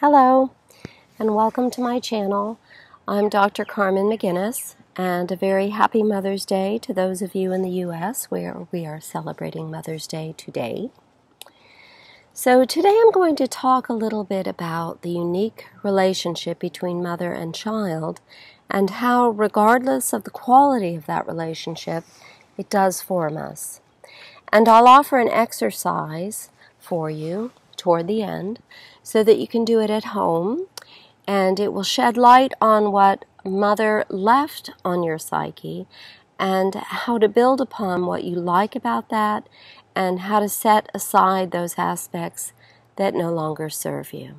Hello, and welcome to my channel. I'm Dr. Carmen McGuinness, and a very happy Mother's Day to those of you in the U.S. where we are celebrating Mother's Day today. So today I'm going to talk a little bit about the unique relationship between mother and child and how, regardless of the quality of that relationship, it does form us. And I'll offer an exercise for you toward the end so that you can do it at home, and it will shed light on what mother left on your psyche and how to build upon what you like about that and how to set aside those aspects that no longer serve you.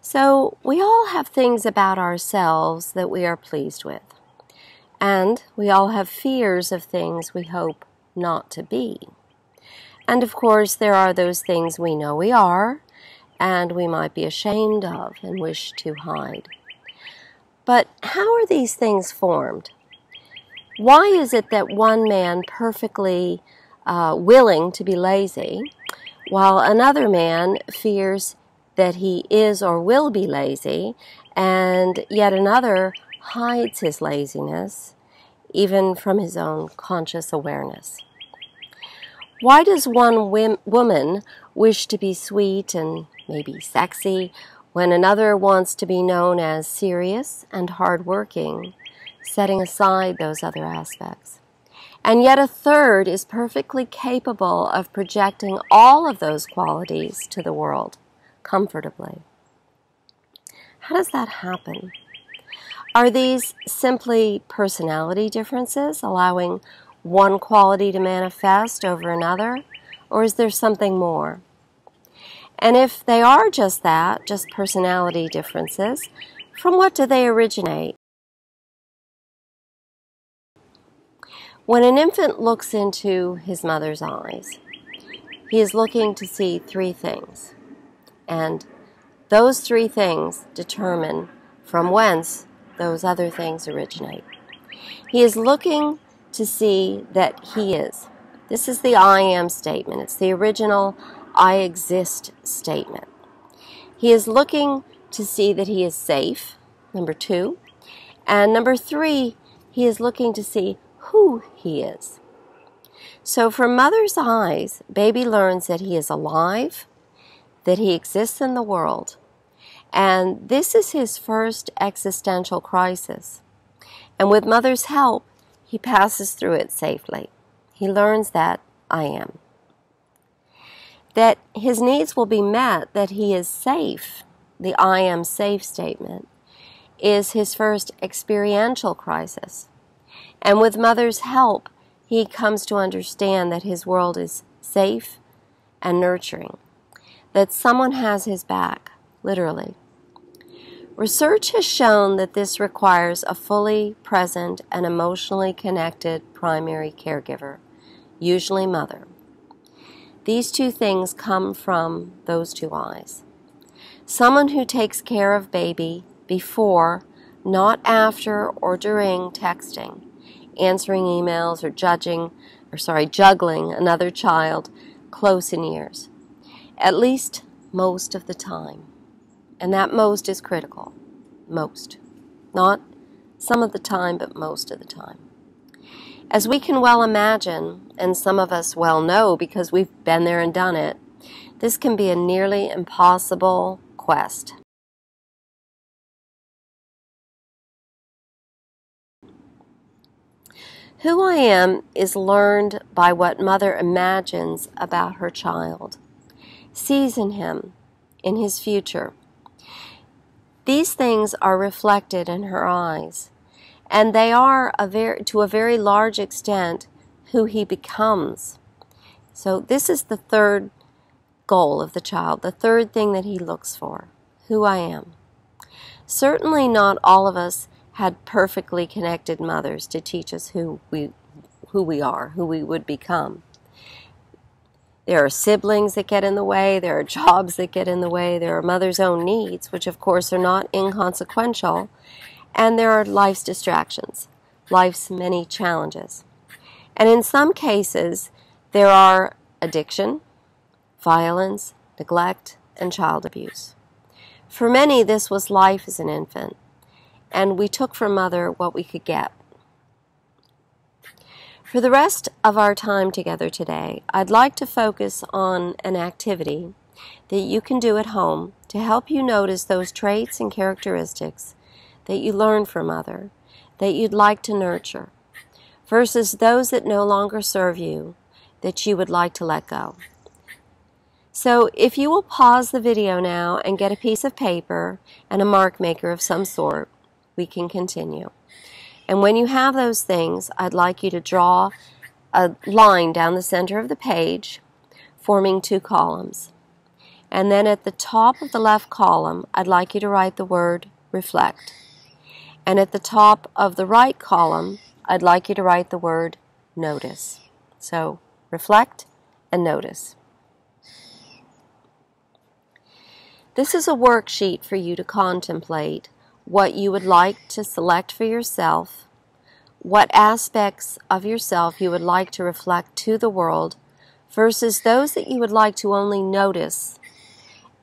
So we all have things about ourselves that we are pleased with, and we all have fears of things we hope not to be. And of course, there are those things we know we are, and we might be ashamed of and wish to hide. But how are these things formed? Why is it that one man perfectly willing to be lazy, while another man fears that he is or will be lazy, and yet another hides his laziness, even from his own conscious awareness? Why does one woman wish to be sweet and maybe sexy when another wants to be known as serious and hardworking, setting aside those other aspects? And yet a third is perfectly capable of projecting all of those qualities to the world comfortably. How does that happen? Are these simply personality differences, allowing one quality to manifest over another, or is there something more? And if they are just that, just personality differences, from what do they originate? When an infant looks into his mother's eyes, he is looking to see three things, and those three things determine from whence those other things originate. He is looking to see that he is. This is the I am statement. It's the original I exist statement. He is looking to see that he is safe, number two. And number three, he is looking to see who he is. So from mother's eyes, baby learns that he is alive, that he exists in the world. And this is his first existential crisis. And with mother's help, he passes through it safely. He learns that I am. That his needs will be met, that he is safe, the I am safe statement, is his first experiential crisis. And with mother's help, he comes to understand that his world is safe and nurturing, that someone has his back, literally. Research has shown that this requires a fully present and emotionally connected primary caregiver, usually mother. These two things come from those two eyes. Someone who takes care of baby before, not after or during texting, answering emails, or juggling another child close in years, at least most of the time. And that most is critical. Most. Not some of the time, but most of the time. As we can well imagine, and some of us well know because we've been there and done it, this can be a nearly impossible quest. Who I am is learned by what mother imagines about her child, sees in him, in his future. These things are reflected in her eyes, and they are to a very large extent who he becomes. So this is the third goal of the child, the third thing that he looks for, who I am. Certainly not all of us had perfectly connected mothers to teach us who we are, who we would become. There are siblings that get in the way, there are jobs that get in the way, there are mother's own needs, which of course are not inconsequential, and there are life's distractions, life's many challenges. And in some cases, there are addiction, violence, neglect, and child abuse. For many, this was life as an infant, and we took from Mother what we could get. For the rest of our time together today, I'd like to focus on an activity that you can do at home to help you notice those traits and characteristics that you learned from Mother, that you'd like to nurture, versus those that no longer serve you, that you would like to let go. So if you will pause the video now and get a piece of paper and a mark maker of some sort, we can continue. And when you have those things, I'd like you to draw a line down the center of the page, forming 2 columns. And then at the top of the left column, I'd like you to write the word reflect. And at the top of the right column, I'd like you to write the word notice. So reflect and notice. This is a worksheet for you to contemplate what you would like to select for yourself, what aspects of yourself you would like to reflect to the world, versus those that you would like to only notice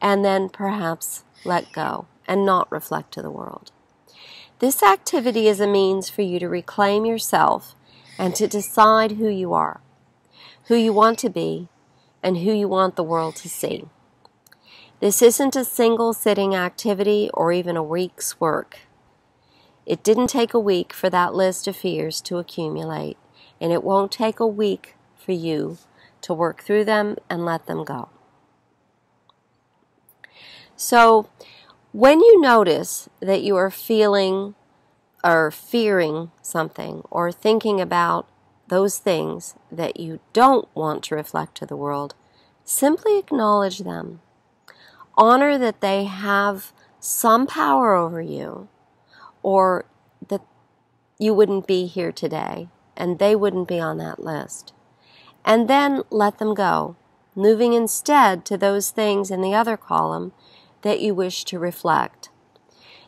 and then perhaps let go and not reflect to the world. This activity is a means for you to reclaim yourself and to decide who you are, who you want to be, and who you want the world to see. This isn't a single sitting activity or even a week's work. It didn't take a week for that list of fears to accumulate, and it won't take a week for you to work through them and let them go. So, when you notice that you are feeling or fearing something or thinking about those things that you don't want to reflect to the world, simply acknowledge them. Honor that they have some power over you, or that you wouldn't be here today and they wouldn't be on that list. And then let them go, moving instead to those things in the other column that you wish to reflect.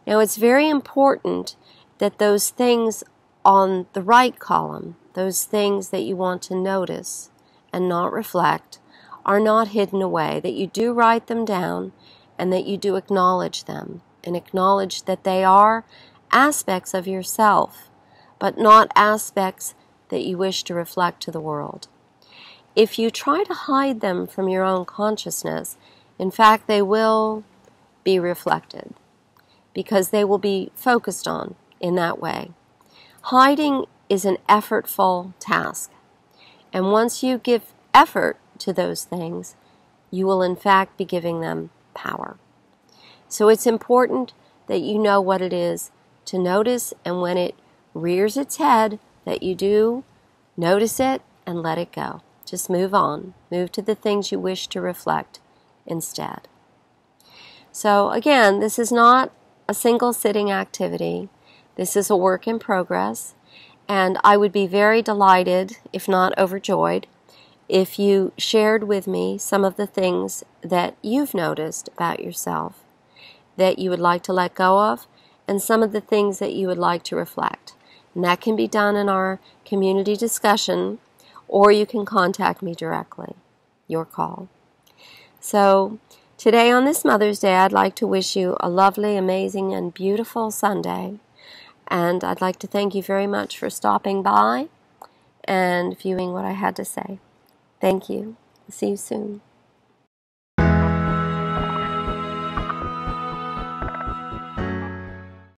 Now, it's very important that those things on the right column, those things that you want to notice and not reflect, are not hidden away, that you do write them down and that you do acknowledge them and acknowledge that they are aspects of yourself, but not aspects that you wish to reflect to the world. If you try to hide them from your own consciousness, in fact, they will be reflected because they will be focused on in that way. Hiding is an effortful task, and once you give effort to those things, you will in fact be giving them power. So it's important that you know what it is to notice, and when it rears its head, that you do notice it and let it go. Just move on. Move to the things you wish to reflect instead. So again, this is not a single sitting activity. This is a work in progress, and I would be very delighted, if not overjoyed, if you shared with me some of the things that you've noticed about yourself that you would like to let go of, and some of the things that you would like to reflect. And that can be done in our community discussion, or you can contact me directly. Your call. So today on this Mother's Day, I'd like to wish you a lovely, amazing, and beautiful Sunday. And I'd like to thank you very much for stopping by and viewing what I had to say. Thank you. See you soon.